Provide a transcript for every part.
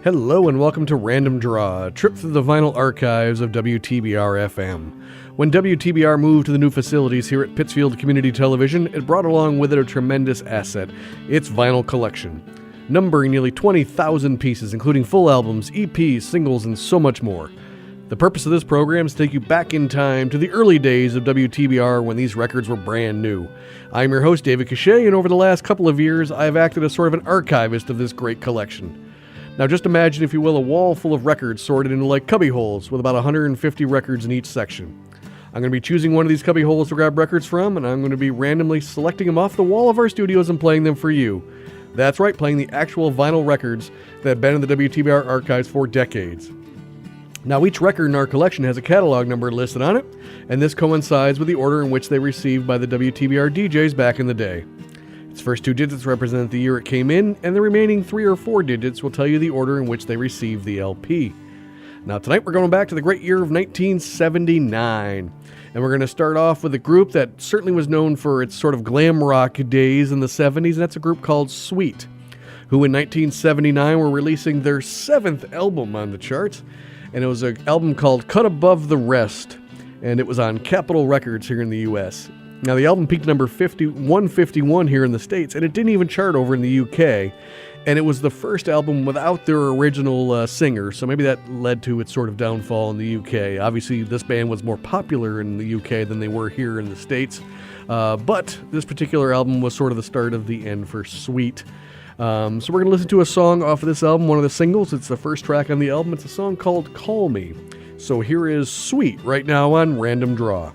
Hello and welcome to Random Draw, a trip through the vinyl archives of WTBR-FM. When WTBR moved to the new facilities here at Pittsfield Community Television, it brought along with it a tremendous asset, its vinyl collection, numbering nearly 20,000 pieces, including full albums, EPs, singles, and so much more. The purpose of this program is to take you back in time to the early days of WTBR when these records were brand new. I'm your host, David Cachet, and over the last couple of years, I've acted as sort of an archivist of this great collection. Now just imagine, if you will, a wall full of records sorted into like cubby holes with about 150 records in each section. I'm going to be choosing one of these cubby holes to grab records from, and I'm going to be randomly selecting them off the wall of our studios and playing them for you. That's right, playing the actual vinyl records that have been in the WTBR archives for decades. Now each record in our collection has a catalog number listed on it, and this coincides with the order in which they were received by the WTBR DJs back in the day. Its first two digits represent the year it came in, and the remaining 3 or 4 digits will tell you the order in which they received the LP. Now tonight we're going back to the great year of 1979, and we're going to start off with a group that certainly was known for its sort of glam rock days in the 70s, and that's a group called Sweet, who in 1979 were releasing their 7th album on the charts, and it was an album called Cut Above the Rest, and it was on Capitol Records here in the U.S. Now, the album peaked number 151 here in the States, and it didn't even chart over in the UK, and it was the first album without their original singer, so maybe that led to its sort of downfall in the UK. Obviously, this band was more popular in the UK than they were here in the States, but this particular album was sort of the start of the end for Sweet. So we're going to listen to a song off of this album, one of the singles. It's the first track on the album. It's a song called Call Me. So here is Sweet right now on Random Draw.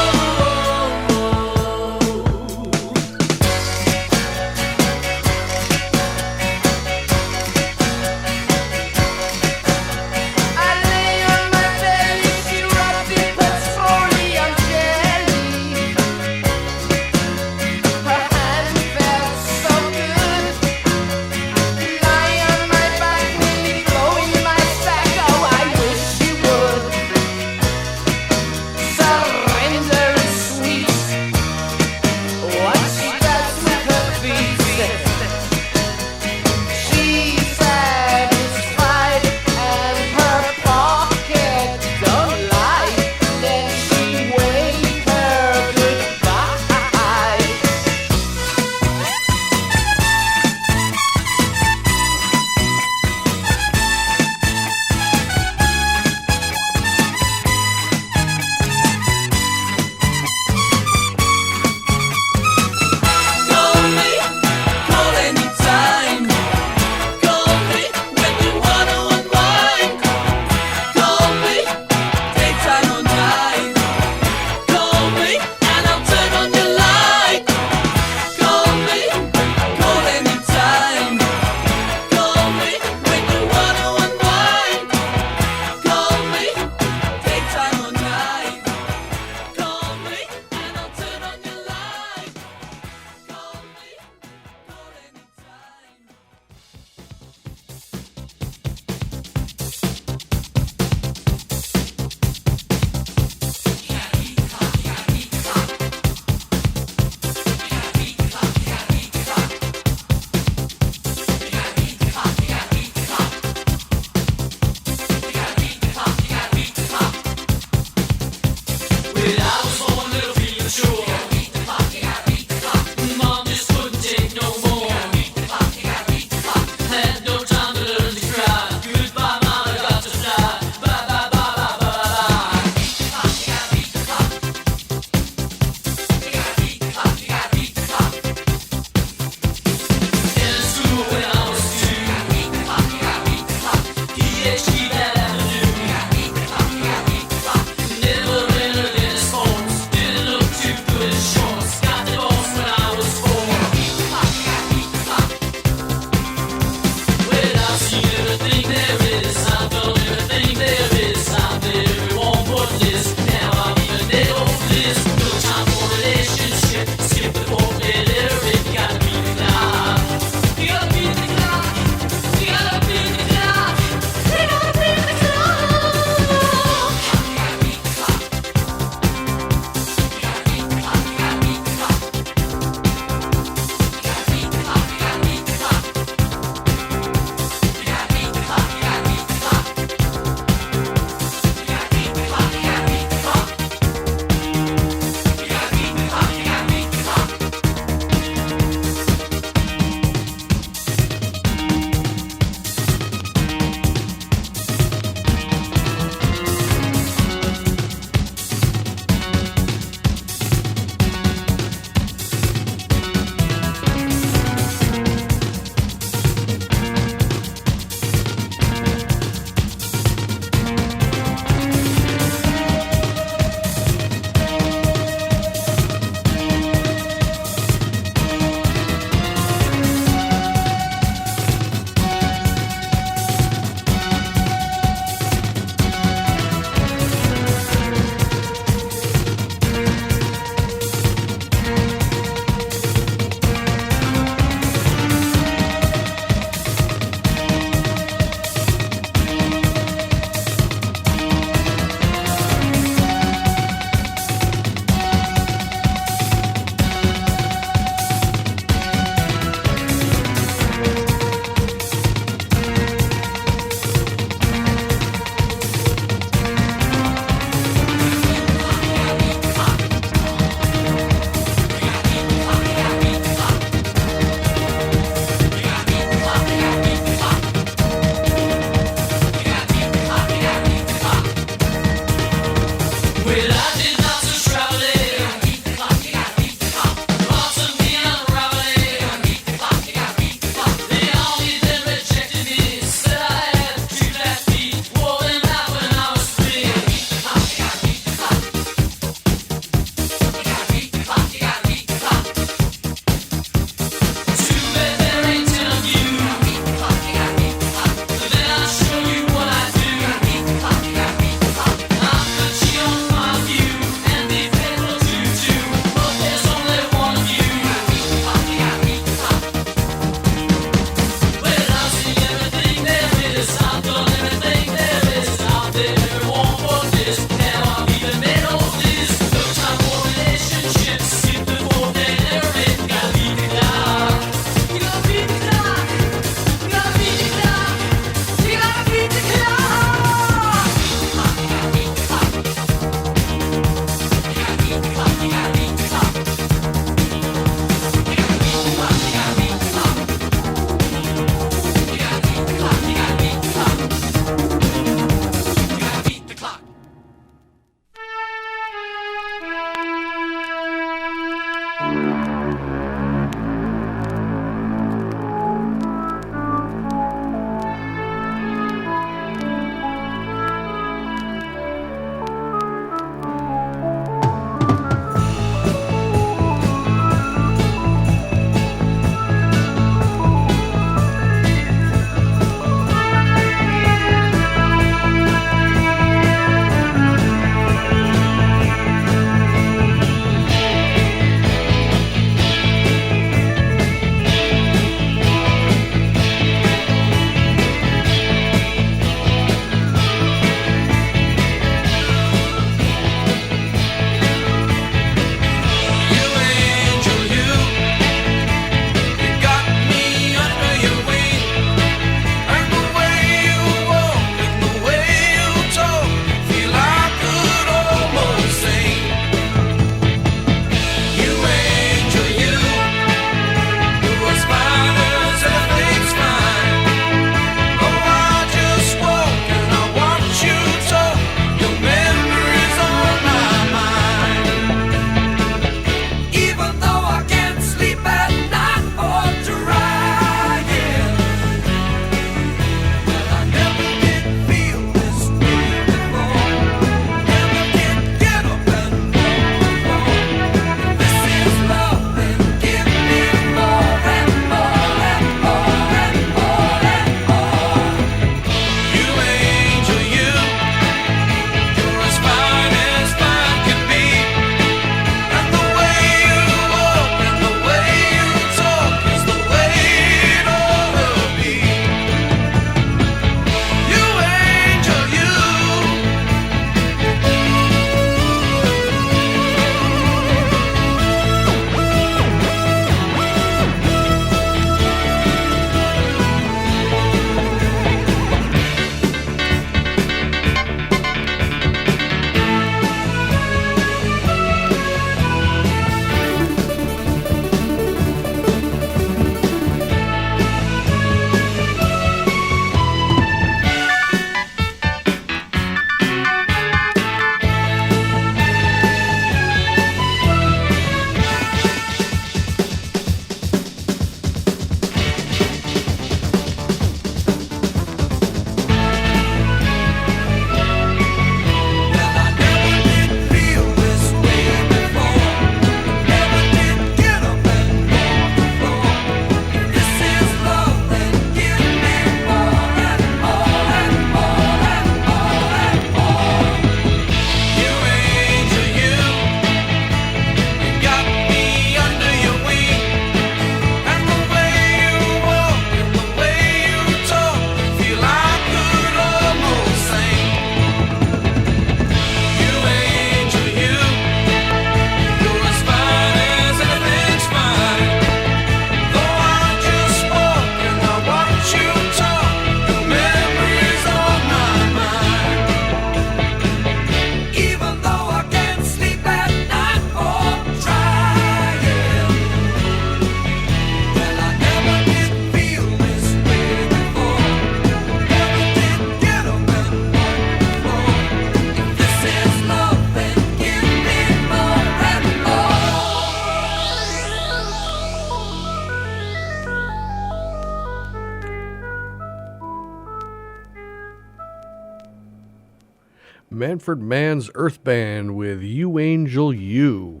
Manfred Mann's Earth Band with You Angel You.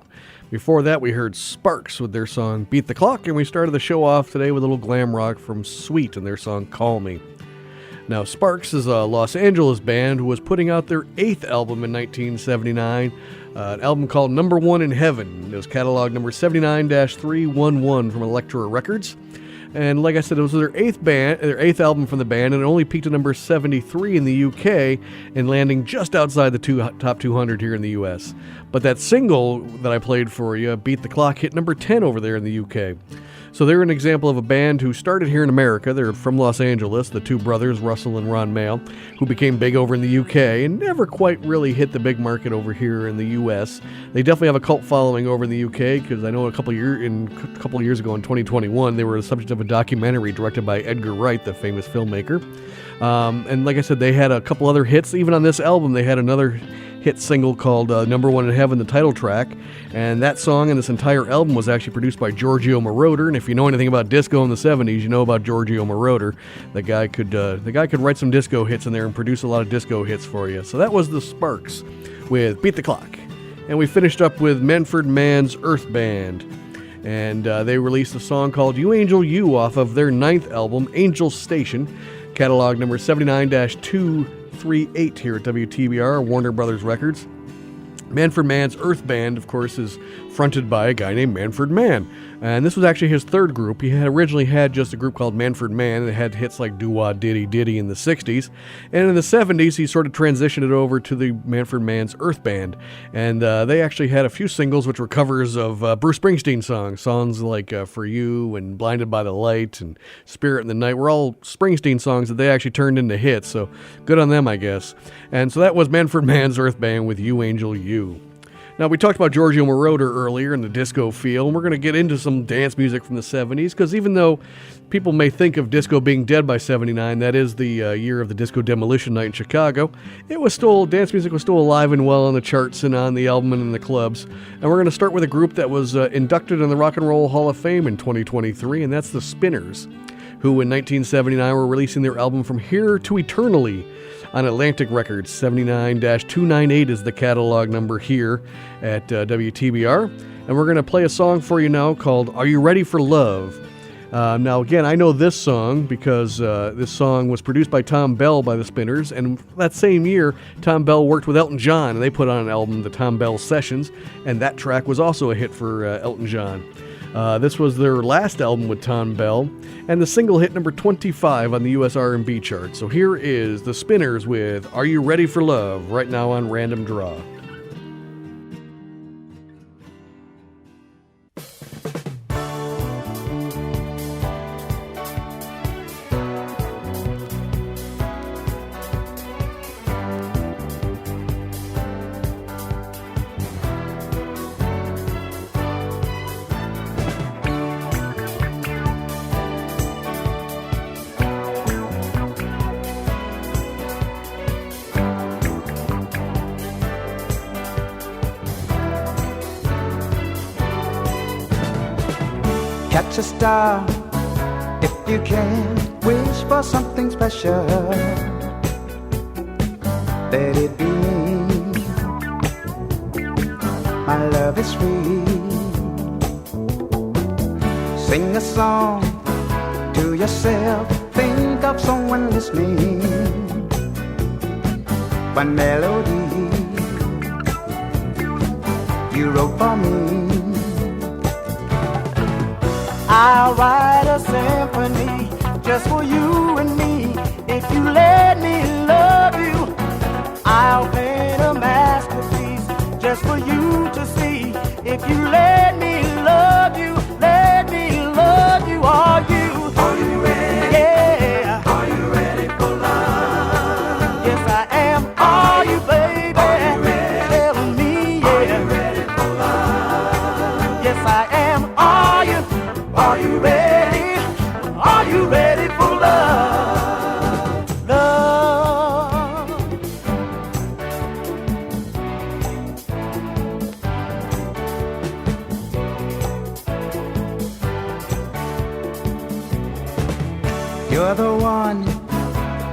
Before that, we heard Sparks with their song Beat the Clock, and we started the show off today with a little glam rock from Sweet and their song Call Me. Now, Sparks is a Los Angeles band who was putting out their 8th album in 1979, an album called Number One in Heaven. It was catalog number 79-311 from Elektra Records. And like I said, it was their 8th album from the band, and it only peaked at number 73 in the UK and landing just outside the top 200 here in the US. But that single that I played for you, Beat the Clock, hit number 10 over there in the UK. So they're an example of a band who started here in America. They're from Los Angeles, the two brothers, Russell and Ron Mael, who became big over in the UK and never quite really hit the big market over here in the US. They definitely have a cult following over in the UK, because I know a couple of years ago in 2021, they were the subject of a documentary directed by Edgar Wright, the famous filmmaker. And like I said, they had a couple other hits. Even on this album, they had another hit single called Number One in Heaven, the title track, and that song and this entire album was actually produced by Giorgio Moroder. And if you know anything about disco in the 70s, you know about Giorgio Moroder. The guy could write some disco hits in there and produce a lot of disco hits for you. So that was the Sparks with Beat the Clock. And we finished up with Manfred Mann's Earth Band, and they released a song called You Angel You off of their 9th album, Angel Station, catalog number 79-238 here at WTBR, Warner Brothers Records. Manfred Mann's Earth Band, of course, is fronted by a guy named Manfred Mann. And this was actually his third group. He had originally had just a group called Manfred Mann that had hits like Doo-Wah Diddy Diddy in the 60s. And in the 70s, he sort of transitioned it over to the Manfred Mann's Earth Band. And they actually had a few singles which were covers of Bruce Springsteen songs like For You and Blinded by the Light and Spirit in the Night were all Springsteen songs that they actually turned into hits. So good on them, I guess. And so that was Manfred Mann's Earth Band with You Angel You. Now, we talked about Giorgio Moroder earlier and the disco feel, and we're going to get into some dance music from the 70s, because even though people may think of disco being dead by 79, that is the year of the Disco Demolition Night in Chicago, dance music was still alive and well on the charts and on the album and in the clubs. And we're going to start with a group that was inducted in the Rock and Roll Hall of Fame in 2023, and that's the Spinners, who in 1979 were releasing their album From Here to Eternally on Atlantic Records. 79-298 is the catalog number here at WTBR. And we're going to play a song for you now called Are You Ready for Love? Now, again, I know this song because this song was produced by Tom Bell by the Spinners, and that same year, Tom Bell worked with Elton John, and they put on an album, the Tom Bell Sessions, and that track was also a hit for Elton John. This was their last album with Tom Bell, and the single hit number 25 on the US R&B chart. So here is the Spinners with Are You Ready for Love, right now on Random Draw. Catch a star if you can. Wish for something special. Let it be me. My love is free. Sing a song to yourself. Think of someone listening. One melody you wrote for me. I'll write a symphony just for you and me. If you let me love you, I'll paint a masterpiece just for you to see. If you let me love you, let me love you. Are you ready? Yeah. Are you ready for love? Yes, I am. Are you, baby? Are you ready? Tell me, yeah. Are you ready for love? Yes, I am. Are you? Are you ready? Are you ready for love? Love. You're the one,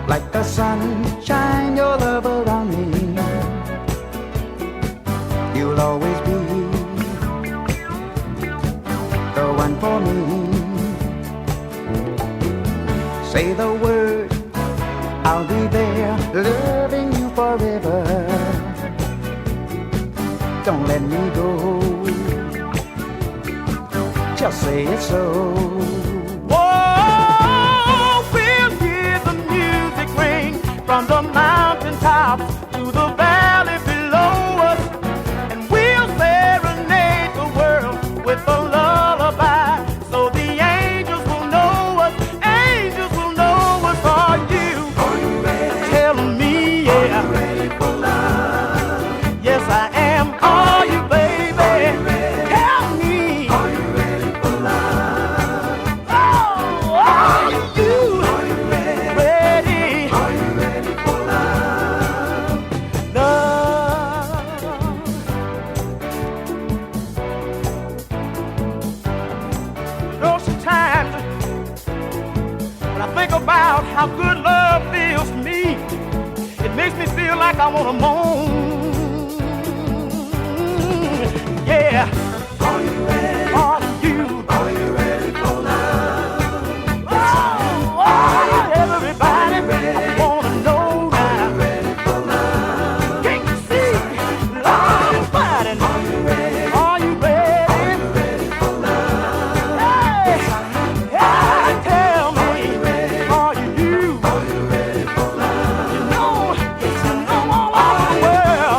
like the sun, shine your love around me. you'll always be the one for me. Say the word, I'll be there, loving you forever. Don't let me go, just say it so. Whoa, we'll hear the music ring from the mountain tops to the valley below us, and we'll serenade the world with a lullaby, so the angels will know us, angels will know us. Are you ready? Tell me, yeah. Are you ready for love? Yes, I am. Are you, baby? Are you ready? Tell me. Are you ready for love? Oh, are you? Are you ready? Ready? Are you ready for love? Love. You know, sometimes when I think about how good love feels to me, it makes me feel like I want to moan. Yeah. Are you ready? Are you? Are you ready for love? Oh, everybody, I want to know now. Are you ready for love? Can't you see? Love is fighting. Are you ready? Are you ready? Are you ready for love? Hey, hey, tell me. Are you ready? Are you? Are you ready for love? You know all over the world.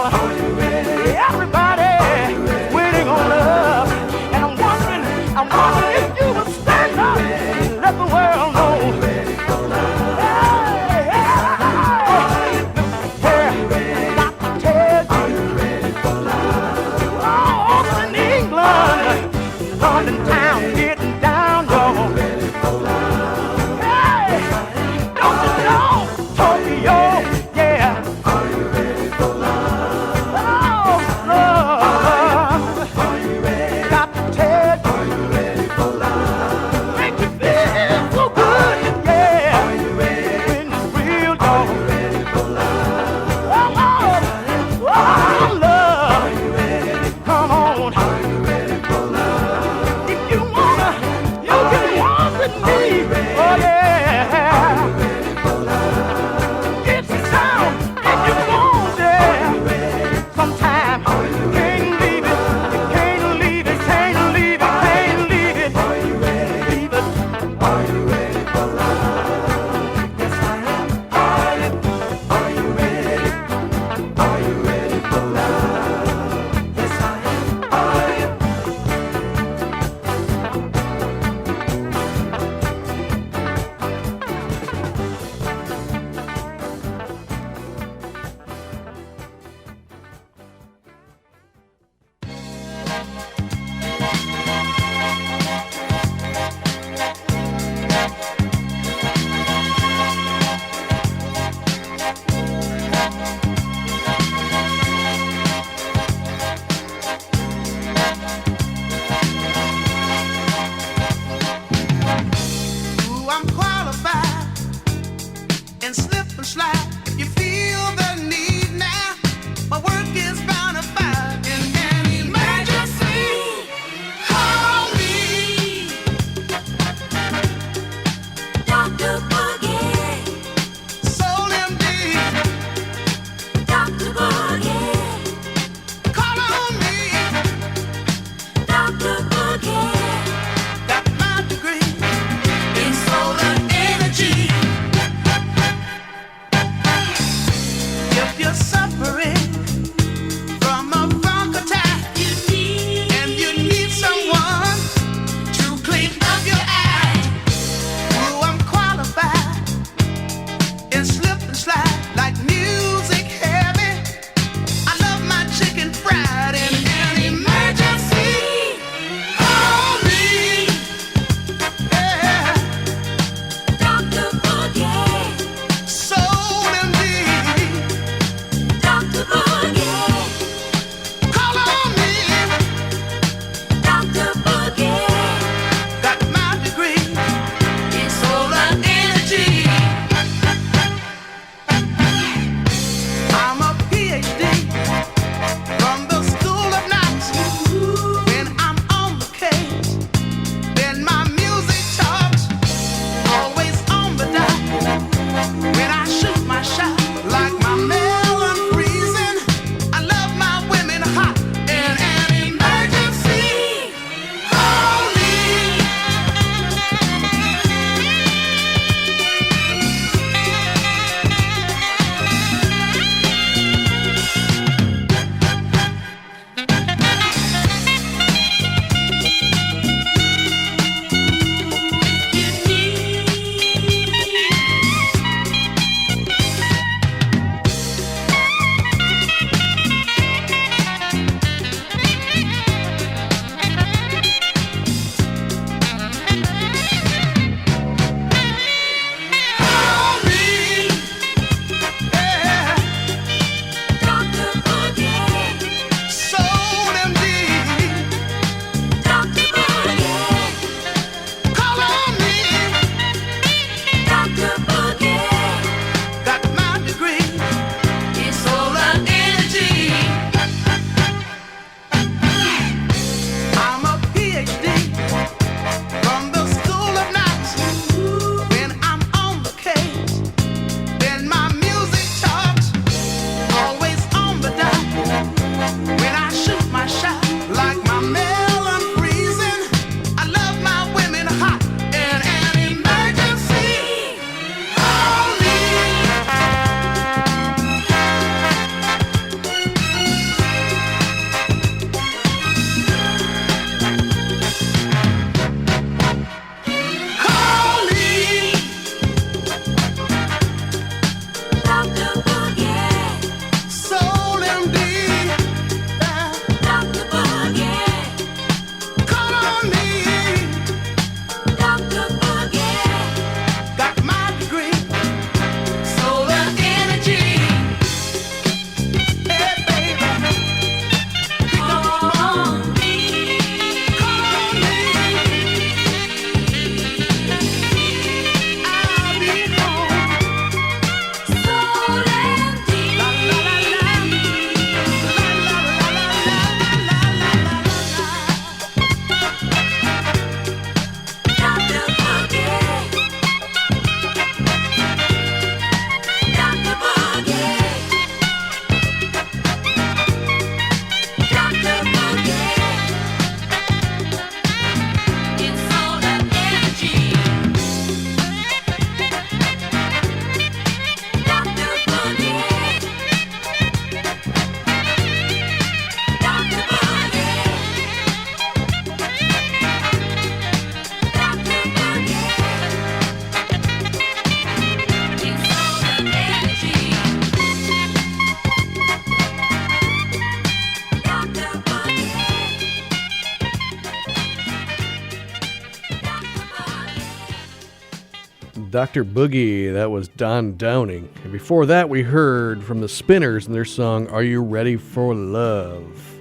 Dr. Boogie. That was Don Downing. And before that, we heard from the Spinners and their song, Are You Ready for Love?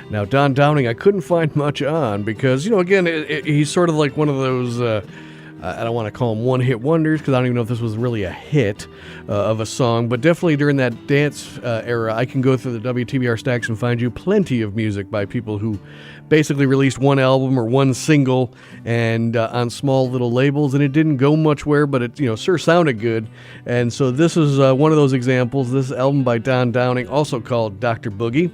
Now, Don Downing, I couldn't find much on because, again, he's sort of like one of those, I don't want to call them one-hit wonders because I don't even know if this was really a hit of a song, but definitely during that dance era, I can go through the WTBR stacks and find you plenty of music by people who basically released one album or one single and on small little labels, and it didn't go much where, but it sure sounded good. And so this is one of those examples. This album by Don Downing, also called Dr. Boogie,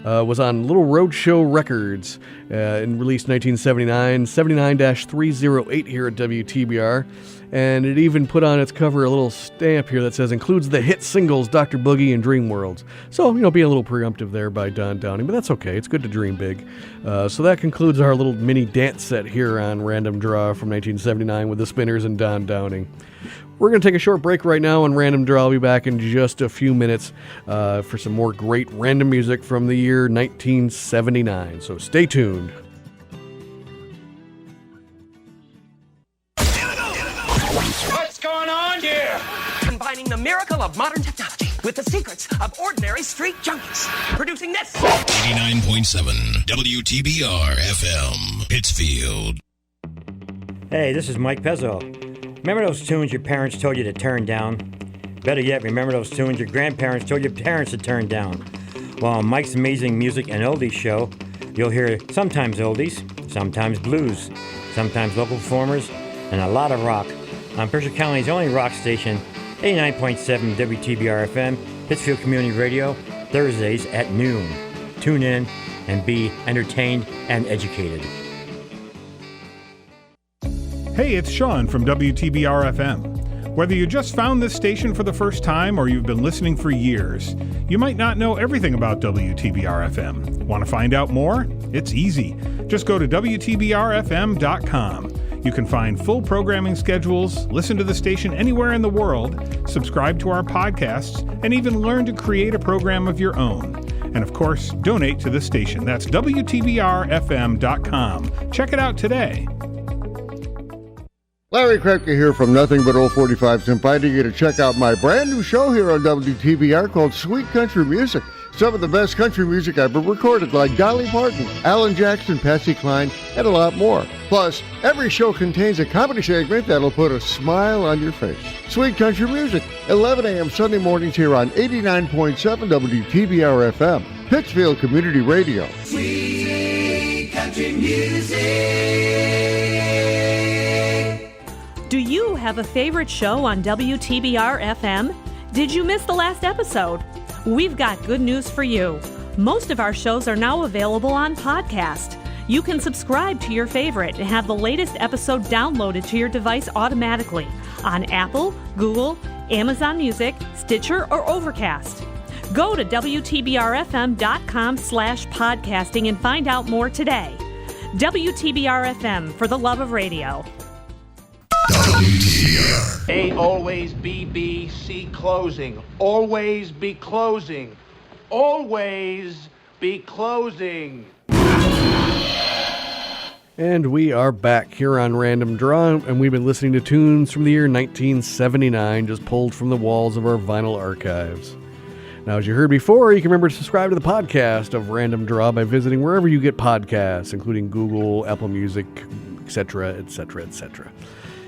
was on Little Roadshow Records and released in 1979, 79-308 here at WTBR. And it even put on its cover a little stamp here that says, includes the hit singles Dr. Boogie and Dream Worlds. So, being a little preemptive there by Don Downing, but that's okay. It's good to dream big. So that concludes our little mini dance set here on Random Draw from 1979 with the Spinners and Don Downing. We're going to take a short break right now on Random Draw. I'll be back in just a few minutes for some more great random music from the year 1979. So stay tuned. What's going on here? Combining the miracle of modern technology with the secrets of ordinary street junkies. Producing this. 89.7 WTBR-FM, Pittsfield. Hey, this is Mike Pezzo. Remember those tunes your parents told you to turn down? Better yet, remember those tunes your grandparents told your parents to turn down? Well, on Mike's Amazing Music and Oldies show, you'll hear sometimes oldies, sometimes blues, sometimes local performers, and a lot of rock. On Mercer County's only rock station, 89.7 WTBR-FM, Pittsfield Community Radio, Thursdays at noon. Tune in and be entertained and educated. Hey, it's Sean from WTBR-FM. Whether you just found this station for the first time or you've been listening for years, you might not know everything about WTBR-FM. Want to find out more? It's easy. Just go to WTBR-FM.com. You can find full programming schedules, listen to the station anywhere in the world, subscribe to our podcasts, and even learn to create a program of your own. And of course, donate to the station. That's WTBR-FM.com. Check it out today. Larry Krepke here from Nothing But Old 45s, inviting you to check out my brand new show here on WTBR called Sweet Country Music. Some of the best country music ever recorded, like Dolly Parton, Alan Jackson, Patsy Cline, and a lot more. Plus, every show contains a comedy segment that'll put a smile on your face. Sweet Country Music, 11 a.m. Sunday mornings here on 89.7 WTBR-FM, Pittsfield Community Radio. Sweet country music. Do you have a favorite show on WTBR-FM? Did you miss the last episode? We've got good news for you. Most of our shows are now available on podcast. You can subscribe to your favorite and have the latest episode downloaded to your device automatically on Apple, Google, Amazon Music, Stitcher, or Overcast. Go to WTBRFM.com/podcasting and find out more today. WTBR-FM, for the love of radio. WTBR. A always B, B, C closing. Always be closing. Always be closing. And we are back here on Random Draw, and we've been listening to tunes from the year 1979, just pulled from the walls of our vinyl archives. Now, as you heard before, you can remember to subscribe to the podcast of Random Draw by visiting wherever you get podcasts, including Google, Apple Music, etc., etc., etc.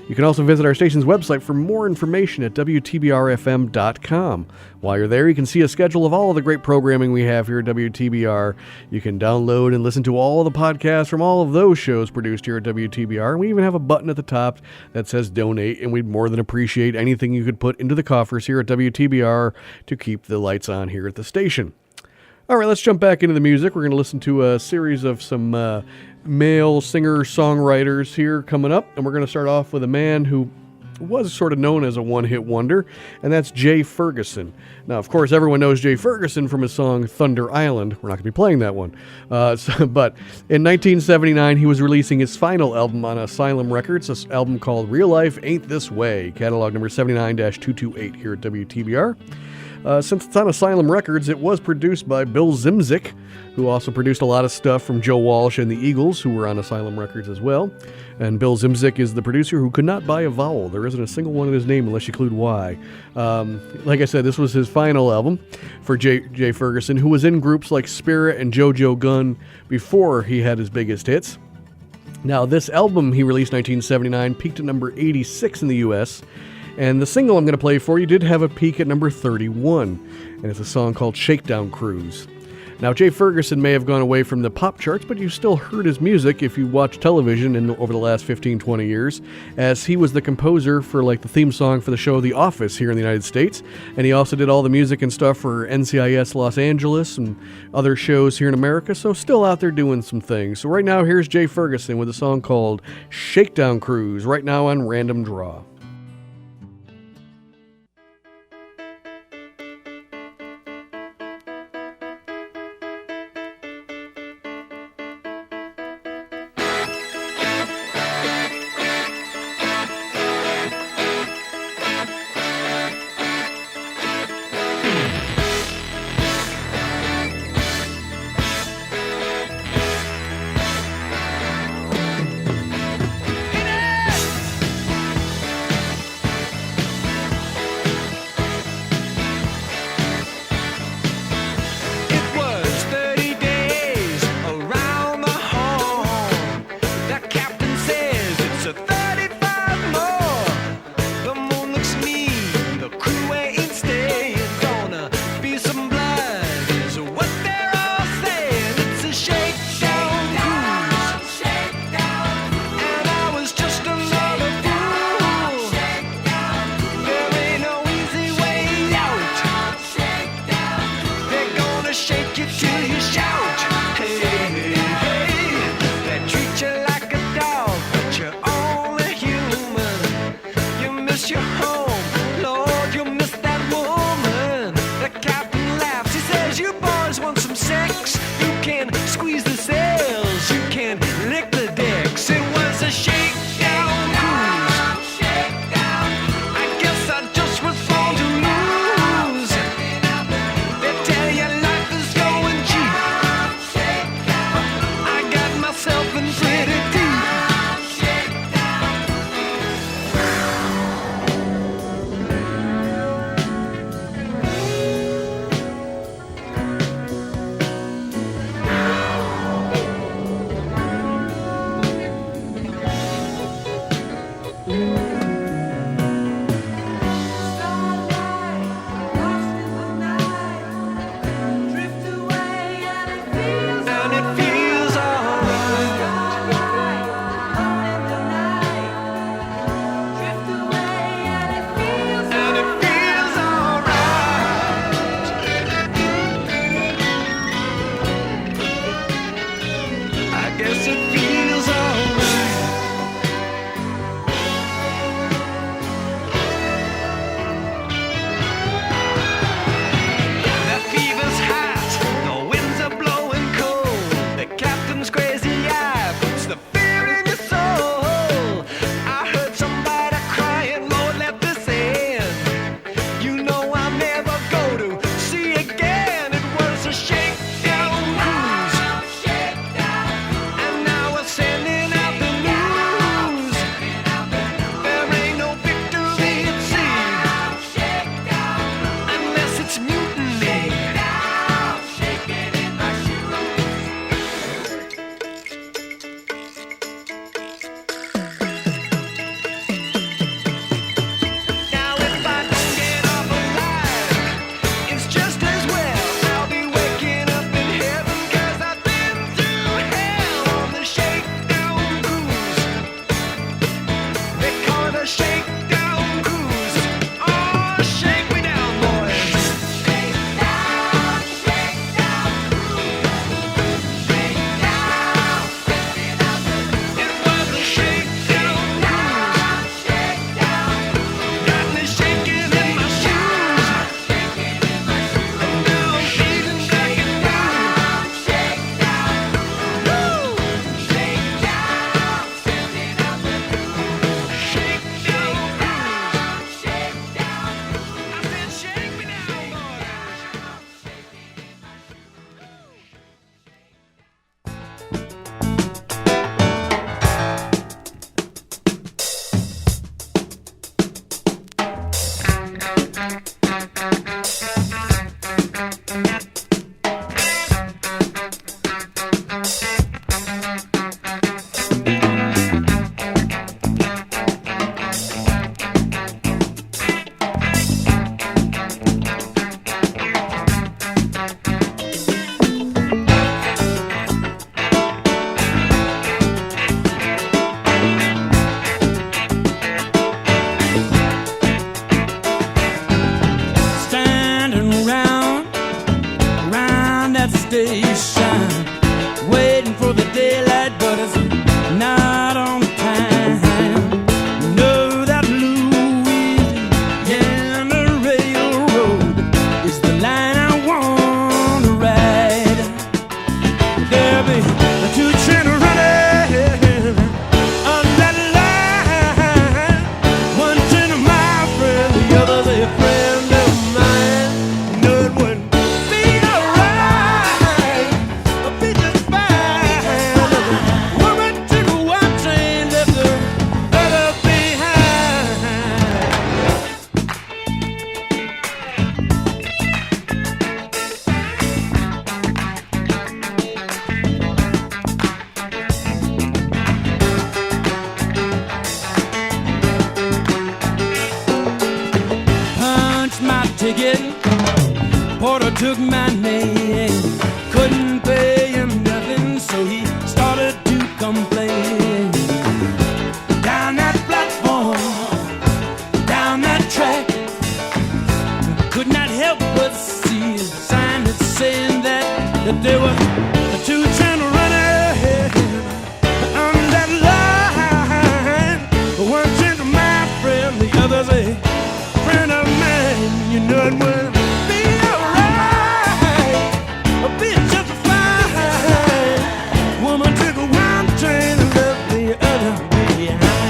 You can also visit our station's website for more information at WTBRFM.com. While you're there, you can see a schedule of all of the great programming we have here at WTBR. You can download and listen to all of the podcasts from all of those shows produced here at WTBR. And we even have a button at the top that says donate, and we'd more than appreciate anything you could put into the coffers here at WTBR to keep the lights on here at the station. All right, let's jump back into the music. We're going to listen to a series of some male singer-songwriters here coming up, and we're going to start off with a man who was sort of known as a one-hit wonder, and that's Jay Ferguson. Now, of course, everyone knows Jay Ferguson from his song Thunder Island. We're not going to be playing that one. But in 1979, he was releasing his final album on Asylum Records, this album called Real Life Ain't This Way, catalog number 79-228 here at WTBR. Since it's on Asylum Records, it was produced by Bill Zimzik, who also produced a lot of stuff from Joe Walsh and the Eagles, who were on Asylum Records as well. And Bill Zimzik is the producer who could not buy a vowel. There isn't a single one in his name unless you include Y. Like I said, this was his final album for Jay Ferguson, who was in groups like Spirit and JoJo Gunn before he had his biggest hits. Now, this album he released in 1979 peaked at number 86 in the U.S., and the single I'm going to play for you did have a peak at number 31, and it's a song called Shakedown Cruise. Now, Jay Ferguson may have gone away from the pop charts, but you still heard his music if you watch television over the last 15, 20 years, as he was the composer for like the theme song for the show The Office here in the United States, and he also did all the music and stuff for NCIS Los Angeles and other shows here in America, so still out there doing some things. So right now, here's Jay Ferguson with a song called Shakedown Cruise, right now on Random Draw. took my name. Couldn't pay him nothing, so he started to complain. Down that platform, down that track, could not help but see a sign that saying that there were two trying to run ahead on that line. One turned to my friend, the other's a friend of mine. You know it will be alright, be just fine. Woman took one train and left the other behind.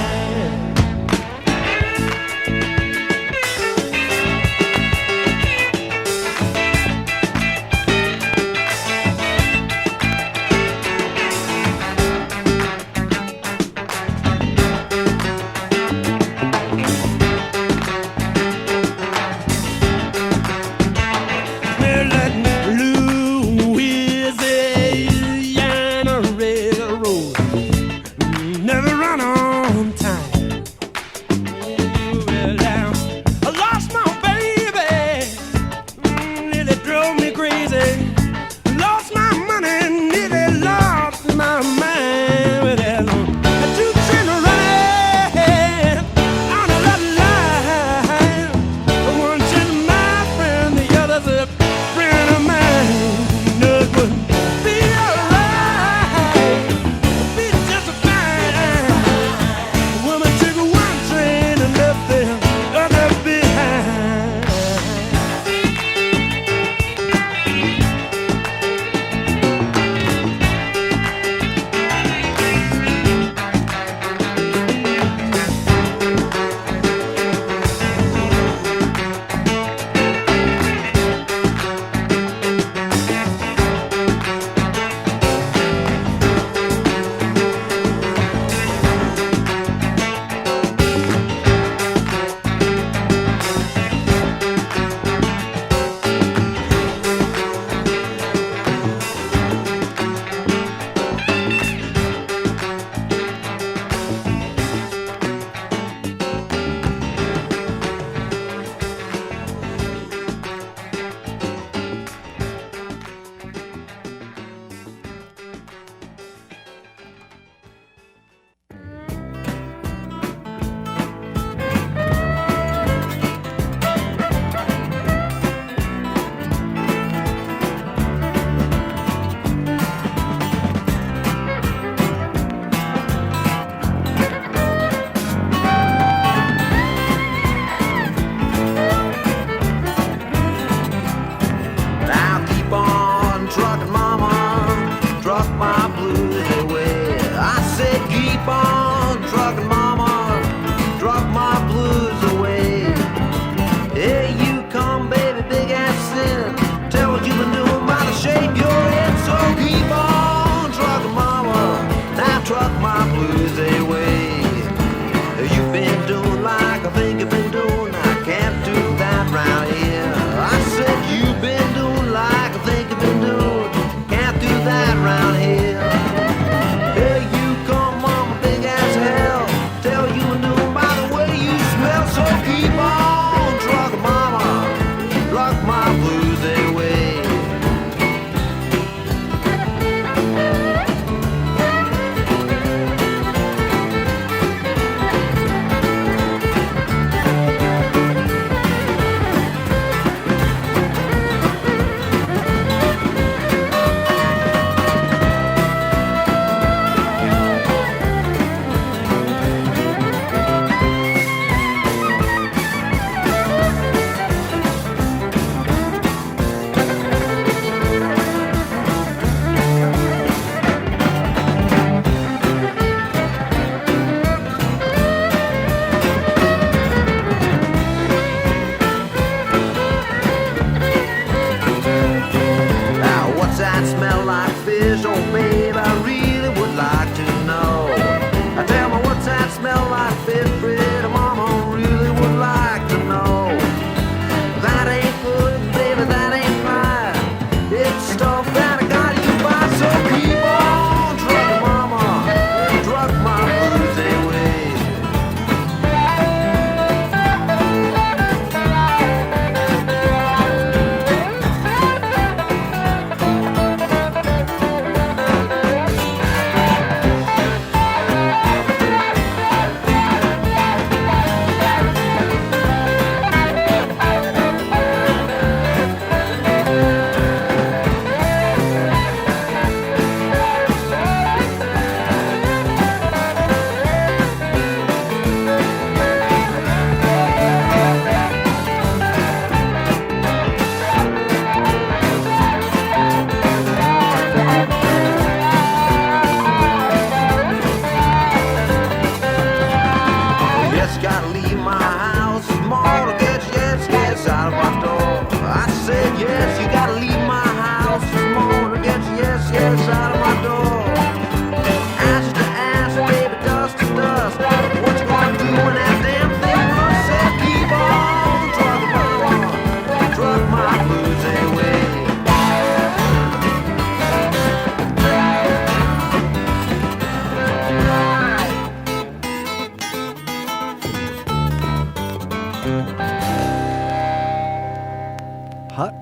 Hey,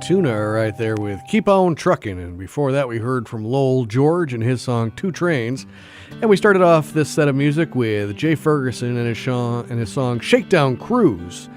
Tuna right there with Keep On Truckin'. And before that, we heard from Lowell George and his song Two Trains. And we started off this set of music with Jay Ferguson and his song Shakedown Cruise.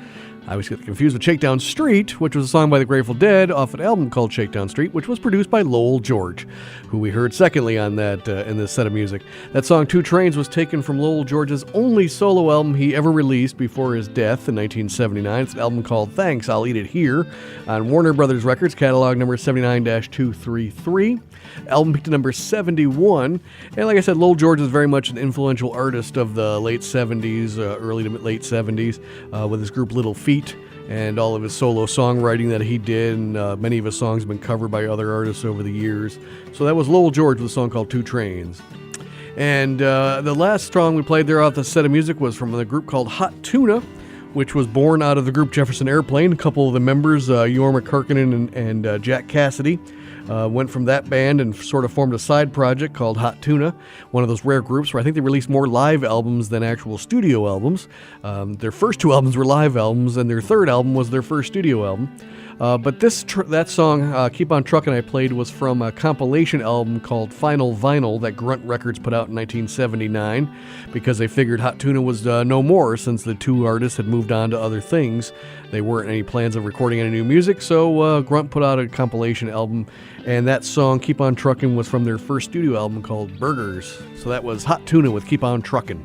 I always get confused with Shakedown Street, which was a song by the Grateful Dead off an album called Shakedown Street, which was produced by Lowell George, who we heard secondly on that in this set of music. That song, Two Trains, was taken from Lowell George's only solo album he ever released before his death in 1979. It's an album called Thanks, I'll Eat It Here on Warner Brothers Records, catalog number 79-233. Album peaked to number 71. And like I said, Lowell George is very much an influential artist of the late 70s, early to late 70s, with his group Little Feat and all of his solo songwriting that he did. And many of his songs have been covered by other artists over the years. So that was Lowell George with a song called Two Trains. And the last song we played there off the set of music was from a group called Hot Tuna, which was born out of the group Jefferson Airplane. A couple of the members, Jorma Kirkinen and Jack Cassidy, went from that band and sort of formed a side project called Hot Tuna, one of those rare groups where I think they released more live albums than actual studio albums. Their first two albums were live albums, and their third album was their first studio album. But that song, Keep On Truckin' I played, was from a compilation album called Final Vinyl that Grunt Records put out in 1979 because they figured Hot Tuna was no more since the two artists had moved on to other things. They weren't any plans of recording any new music, so Grunt put out a compilation album, and that song, Keep On Truckin', was from their first studio album called Burgers. So that was Hot Tuna with Keep On Truckin'.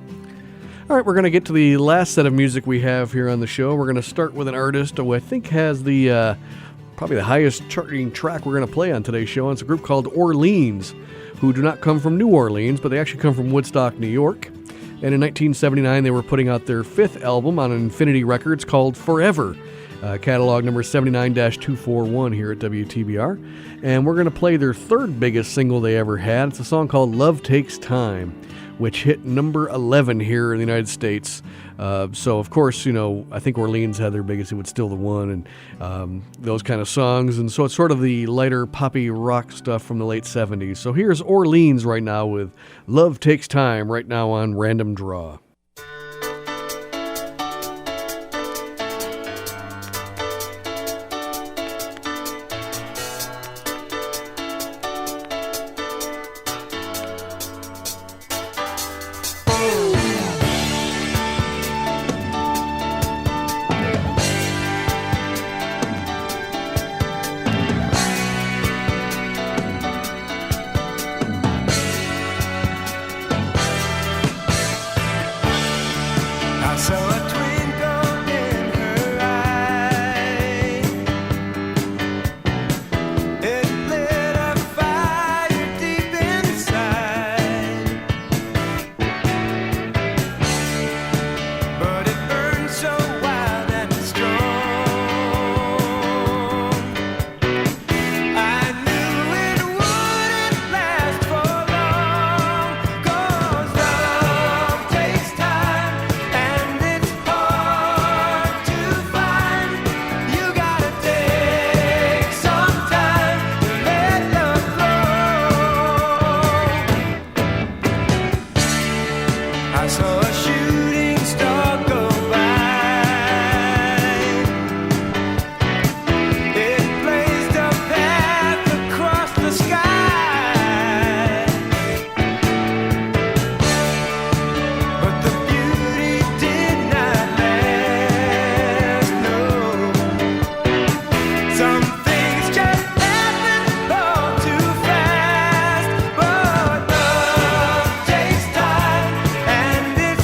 All right, we're going to get to the last set of music we have here on the show. We're going to start with an artist who I think has the probably the highest charting track we're going to play on today's show. And it's a group called Orleans, who do not come from New Orleans, but they actually come from Woodstock, New York. And in 1979, they were putting out their fifth album on Infinity Records called Forever, catalog number 79-241 here at WTBR. And we're going to play their third biggest single they ever had. It's a song called Love Takes Time, which hit number 11 here in the United States. So, of course, you know, I think Orleans had their biggest, it was Still the One, and those kind of songs. And so it's sort of the lighter poppy rock stuff from the late 70s. So here's Orleans right now with Love Takes Time right now on Random Draw. And it's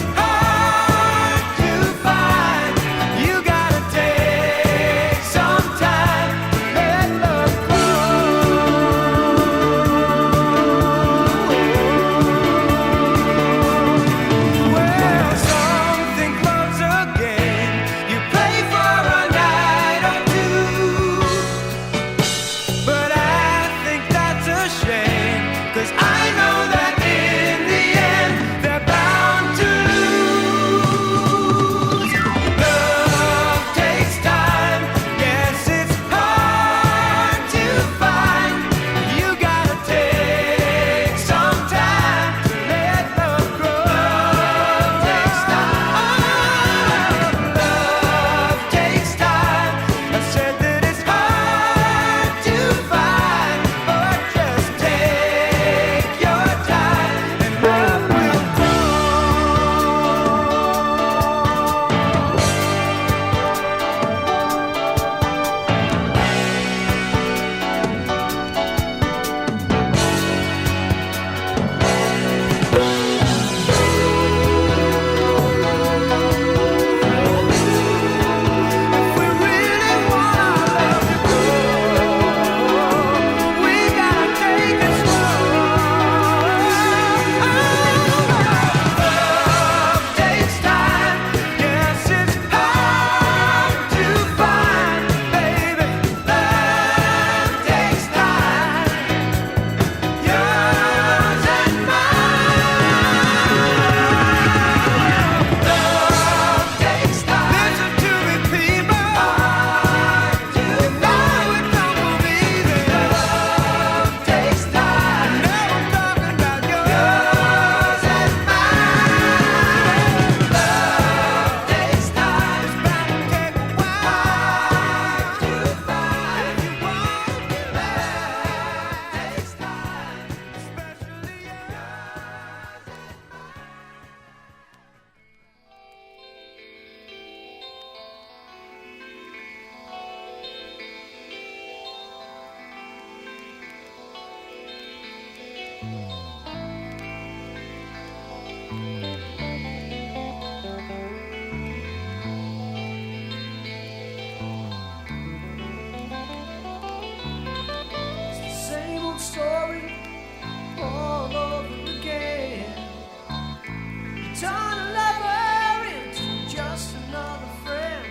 turn a lover into just another friend.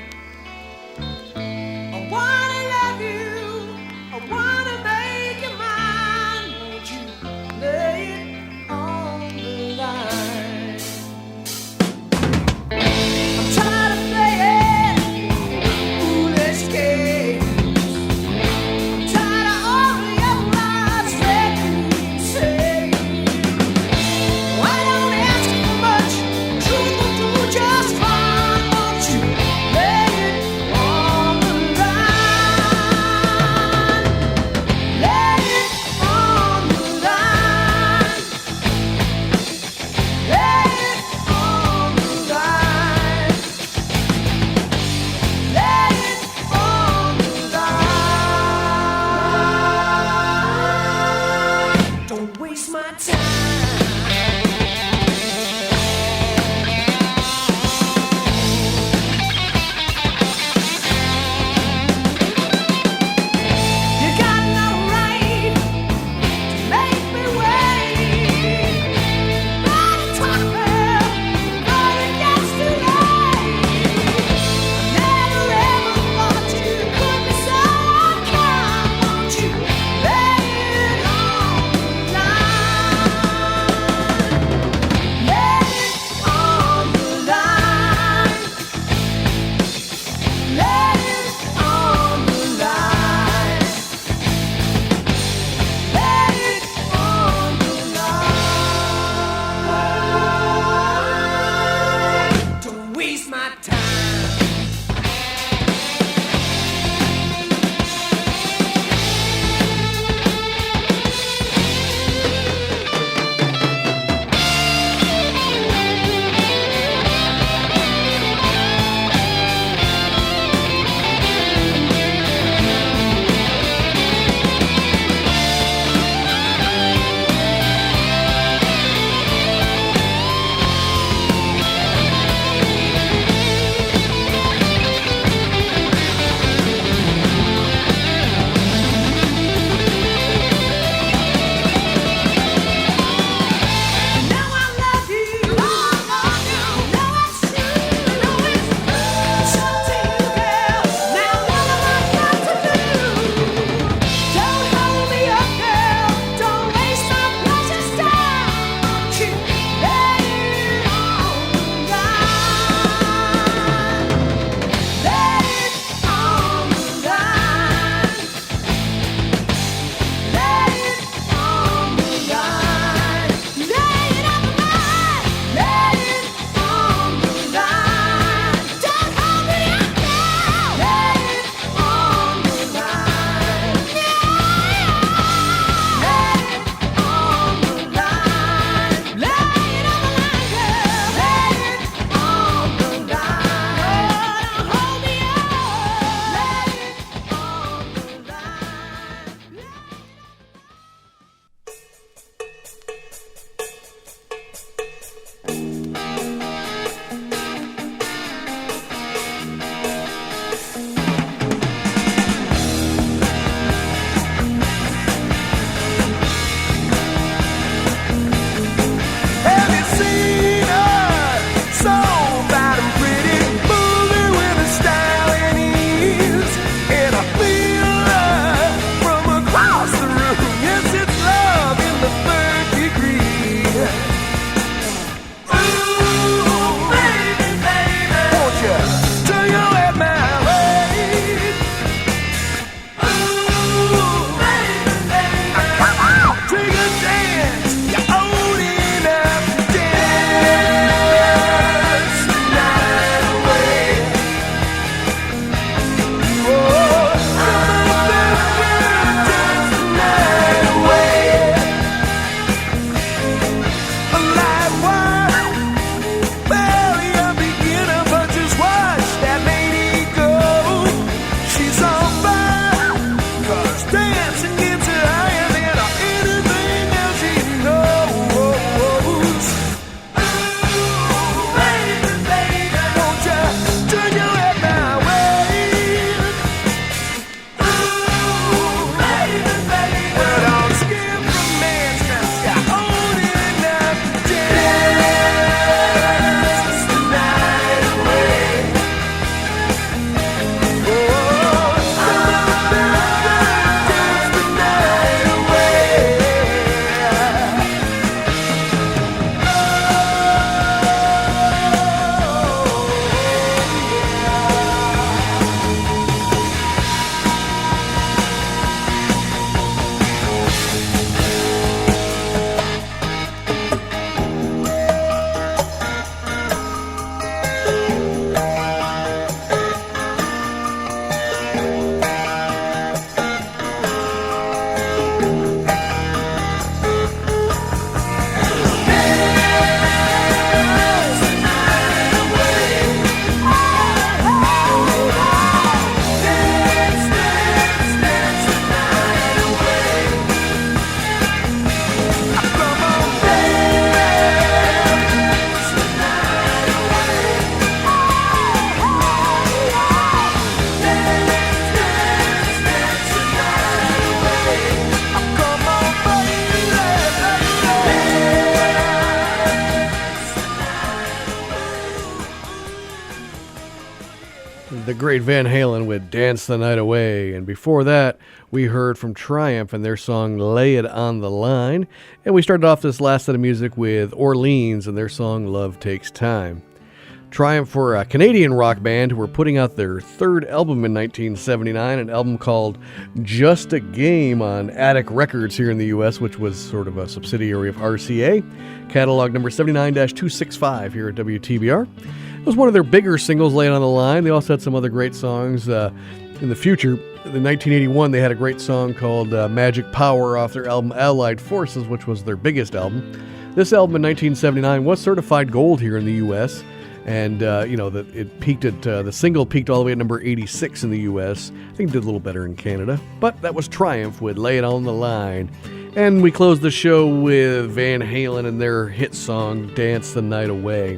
I wanna love you, I wanna make you mine. Won't you lay it on the line? I'm tired of playing foolish games. I'm tired of all your lies that you say. I don't ask for much, the great Van Halen with Dance the Night Away. And before that, we heard from Triumph and their song Lay It on the Line. And we started off this last set of music with Orleans and their song Love Takes Time. Triumph were a Canadian rock band who were putting out their third album in 1979, an album called Just a Game on Attic Records here in the U.S., which was sort of a subsidiary of RCA. Catalog number 79-265 here at WTBR. It was one of their bigger singles, Lay It on the Line. They also had some other great songs in the future. In 1981, they had a great song called Magic Power off their album Allied Forces, which was their biggest album. This album in 1979 was certified gold here in the U.S., and it peaked at the single peaked all the way at number 86 in the U.S. I think it did a little better in Canada, but that was Triumph with Lay It on the Line. And we closed the show with Van Halen and their hit song Dance the Night Away,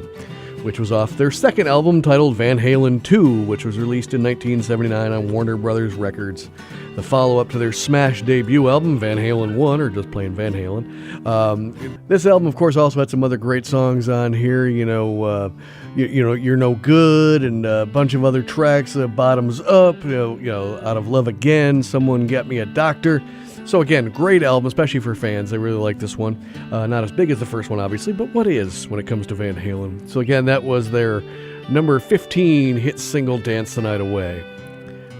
which was off their second album titled Van Halen 2, which was released in 1979 on Warner Brothers Records. The follow-up to their smash debut album, Van Halen 1, or just plain Van Halen. This album, of course, also had some other great songs on here, You're No Good, and a bunch of other tracks, Bottoms Up, Out of Love Again, Someone Get Me a Doctor. So again, great album, especially for fans. I really like this one. Not as big as the first one, obviously, but what is when it comes to Van Halen? So again, that was their number 15 hit single, Dance the Night Away.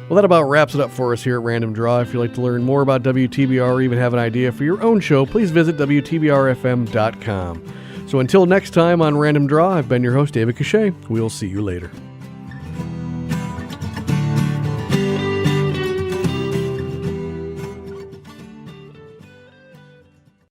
Well, that about wraps it up for us here at Random Draw. If you'd like to learn more about WTBR or even have an idea for your own show, please visit WTBR-FM.com. So until next time on Random Draw, I've been your host, David Cachet. We'll see you later.